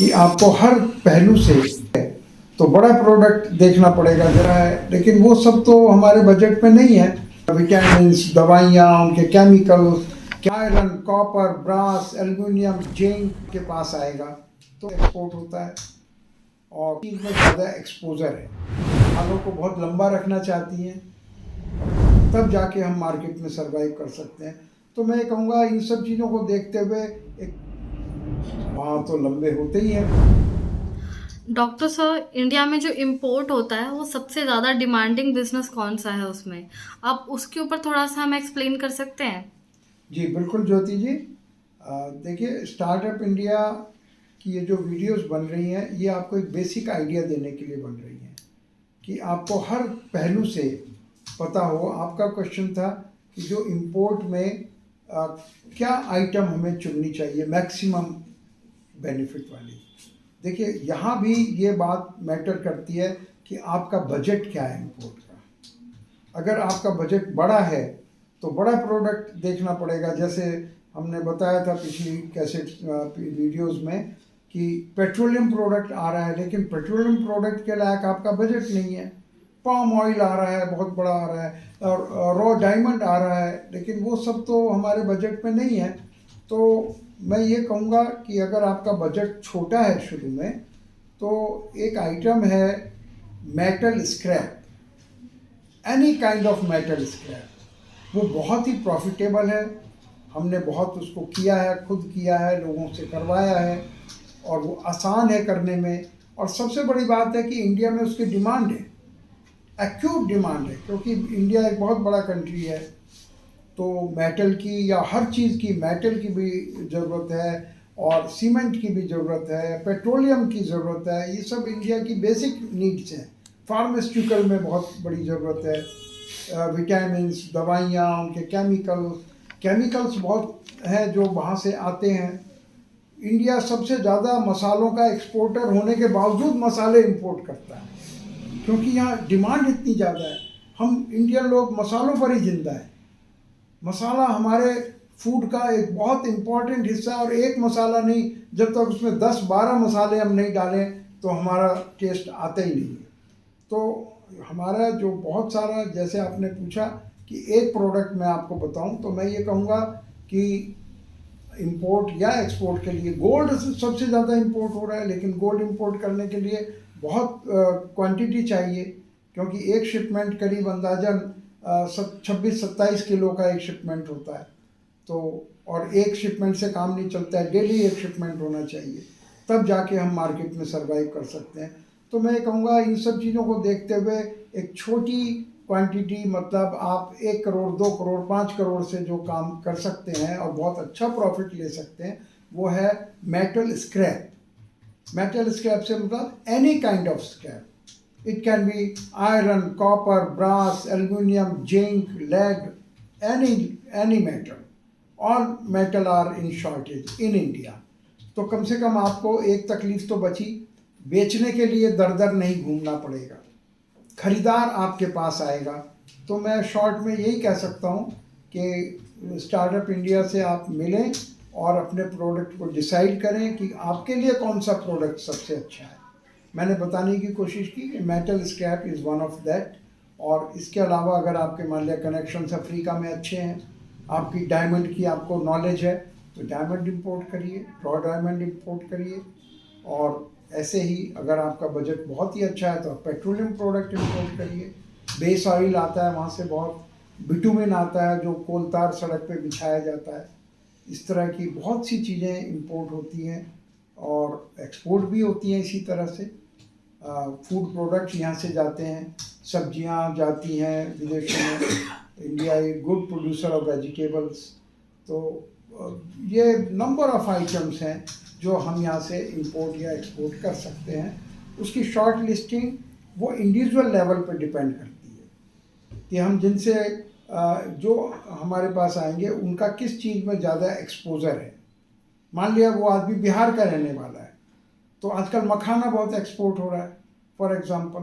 कि आपको हर पहलू से तो बड़ा प्रोडक्ट देखना पड़ेगा जरा है, लेकिन वो सब तो हमारे बजट में नहीं है। विटामिन, दवाइयाँ, उनके chemical, iron, copper, brass, aluminium, zinc के पास आएगा तो एक्सपोर्ट होता है। और चीज़ में ज़्यादा एक्सपोजर है, फलों को बहुत लंबा रखना चाहती हैं, तब जाके हम मार्केट में सरवाइव कर सकते हैं। तो मैं कहूँगा इन सब चीज़ों को देखते हुए एक वहाँ तो लंबे होते ही हैं। डॉक्टर सर, इंडिया में जो इम्पोर्ट होता है वो सबसे ज़्यादा डिमांडिंग बिजनेस कौन सा है उसमें? आप उसके ऊपर थोड़ा सा हमें एक्सप्लेन कर सकते हैं? जी बिल्कुल ज्योति जी। देखिए, स्टार्टअप इंडिया की ये जो वीडियोस बन रही हैं, ये आपको एक बेसिक आइडिया देने के लिए बन रही हैं कि आपको हर पहलू से पता हो। आपका क्वेश्चन था कि जो इम्पोर्ट में क्या आइटम हमें चुननी चाहिए मैक्सिमम बेनिफिट वाली। देखिए, यहाँ भी ये बात मैटर करती है कि आपका बजट क्या है इम्पोर्ट का। अगर आपका बजट बड़ा है तो बड़ा प्रोडक्ट देखना पड़ेगा। जैसे हमने बताया था पिछली कैसेट वीडियोस में कि पेट्रोलियम प्रोडक्ट आ रहा है, लेकिन पेट्रोलियम प्रोडक्ट के लायक आपका बजट नहीं है। पाम ऑयल आ रहा है, बहुत बड़ा आ रहा है, और रॉ डायमंड आ रहा है, लेकिन वो सब तो हमारे बजट में नहीं है। तो मैं ये कहूँगा कि अगर आपका बजट छोटा है शुरू में, तो एक आइटम है metal scrap, any kind of metal scrap. वो बहुत ही प्रॉफिटेबल है। हमने बहुत उसको किया है, खुद किया है, लोगों से करवाया है, और वो आसान है करने में। और सबसे बड़ी बात है कि इंडिया में उसकी डिमांड है, एक्यूट डिमांड है, क्योंकि इंडिया एक बहुत बड़ा कंट्री है। तो मेटल की या हर चीज़ की, मेटल की भी ज़रूरत है, और सीमेंट की भी ज़रूरत है, पेट्रोलियम की ज़रूरत है। ये सब इंडिया की बेसिक नीड्स हैं। फार्मास्यूटिकल में बहुत बड़ी ज़रूरत है। विटामिन्स, दवाइयाँ, उनके केमिकल्स बहुत हैं जो वहाँ से आते हैं। इंडिया सबसे ज़्यादा मसालों का एक्सपोर्टर होने के बावजूद मसाले इंपोर्ट करता है, क्योंकि यहाँ डिमांड इतनी ज़्यादा है। हम इंडियन लोग मसालों पर ही जिंदा है। मसाला हमारे फूड का एक बहुत इम्पॉर्टेंट हिस्सा है, और एक मसाला नहीं, जब तक उसमें 10-12 मसाले हम नहीं डालें तो हमारा टेस्ट आता ही नहीं है। तो हमारा जो बहुत सारा, जैसे आपने पूछा कि एक प्रोडक्ट मैं आपको बताऊं, तो मैं ये कहूँगा कि इंपोर्ट या एक्सपोर्ट के लिए गोल्ड सबसे ज़्यादा इंपोर्ट हो रहा है, लेकिन गोल्ड इंपोर्ट करने के लिए बहुत क्वांटिटी चाहिए, क्योंकि एक शिपमेंट करीब अंदाजन 26-27 किलो का एक शिपमेंट होता है। तो और एक शिपमेंट से काम नहीं चलता है, डेली एक शिपमेंट होना चाहिए, तब जाके हम मार्केट में सरवाइव कर सकते हैं। तो मैं कहूँगा इन सब चीज़ों को देखते हुए एक छोटी क्वांटिटी, मतलब आप 1 करोड़, 2 करोड़, 5 करोड़ से जो काम कर सकते हैं और बहुत अच्छा प्रॉफिट ले सकते हैं, वो है मेटल स्क्रैप। मेटल स्क्रैप से मतलब any kind of scrap. It can be iron, copper, brass, aluminum, zinc, lead, any metal. All metal are in shortage in India. तो कम से कम आपको एक तकलीफ तो बची, बेचने के लिए दर दर नहीं घूमना पड़ेगा, खरीदार आपके पास आएगा। तो मैं शॉर्ट में यही कह सकता हूँ कि स्टार्टअप इंडिया से आप मिलें और अपने प्रोडक्ट को डिसाइड करें कि आपके लिए कौन सा प्रोडक्ट सबसे अच्छा है। मैंने बताने की कोशिश की कि metal scrap is one of that. और इसके अलावा अगर आपके मान लिया कनेक्शंस अफ्रीका में अच्छे हैं, आपकी डायमंड की आपको नॉलेज है, तो डायमंड इंपोर्ट करिए, रॉ डायमंड इंपोर्ट करिए। और ऐसे ही अगर आपका बजट बहुत ही अच्छा है तो आप पेट्रोलियम प्रोडक्ट इंपोर्ट करिए। बेस ऑयल आता है वहाँ से, बहुत बिटुमिन आता है जो कोलतार सड़क पे बिछाया जाता है। इस तरह की बहुत सी चीज़ें इंपोर्ट होती हैं और एक्सपोर्ट भी होती हैं इसी तरह से। फूड प्रोडक्ट्स यहाँ से जाते हैं, सब्जियाँ जाती हैं विदेशों में। इंडिया एक गुड प्रोड्यूसर ऑफ वेजिटेबल्स। तो ये नंबर ऑफ आइटम्स हैं जो हम यहाँ से इंपोर्ट या एक्सपोर्ट कर सकते हैं। उसकी शॉर्ट लिस्टिंग वो इंडिविजुअल लेवल पर डिपेंड करती है कि हम जिनसे जो हमारे पास आएंगे उनका किस चीज़ में ज़्यादा एक्सपोजर है। मान लिया वो आदमी बिहार का रहने वाला है, तो आजकल मखाना बहुत एक्सपोर्ट हो रहा है फॉर एग्ज़ाम्पल,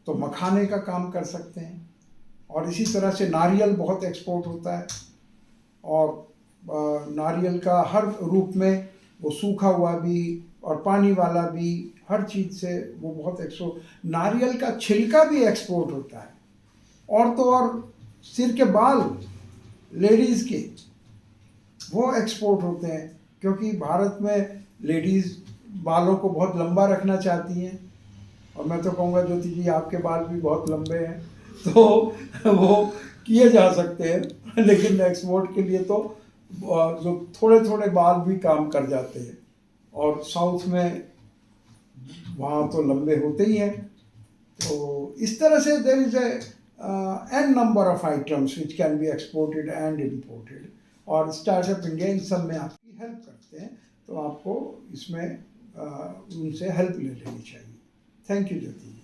तो मखाने का काम कर सकते हैं। और इसी तरह से नारियल बहुत एक्सपोर्ट होता है, और नारियल का हर रूप में, वो सूखा हुआ भी और पानी वाला भी, हर चीज़ से वो बहुत नारियल का छिलका भी एक्सपोर्ट होता है। और तो और सिर के बाल लेडीज़ के वो एक्सपोर्ट होते हैं, क्योंकि भारत में लेडीज़ बालों को बहुत लंबा रखना चाहती हैं। और मैं तो कहूँगा ज्योति जी आपके बाल भी बहुत लंबे हैं, तो वो किए जा सकते हैं, लेकिन एक्सपोर्ट के लिए तो जो थोड़े थोड़े बाल भी काम कर जाते हैं। और साउथ में वहाँ तो लंबे होते ही हैं। तो इस तरह से there is an number of items which can be exported and imported, और स्टार्टअप इंडिया इन सब में आपकी हेल्प करते हैं। तो आपको इसमें उनसे हेल्प ले लेनी चाहिए। Thank you Jyoti ji.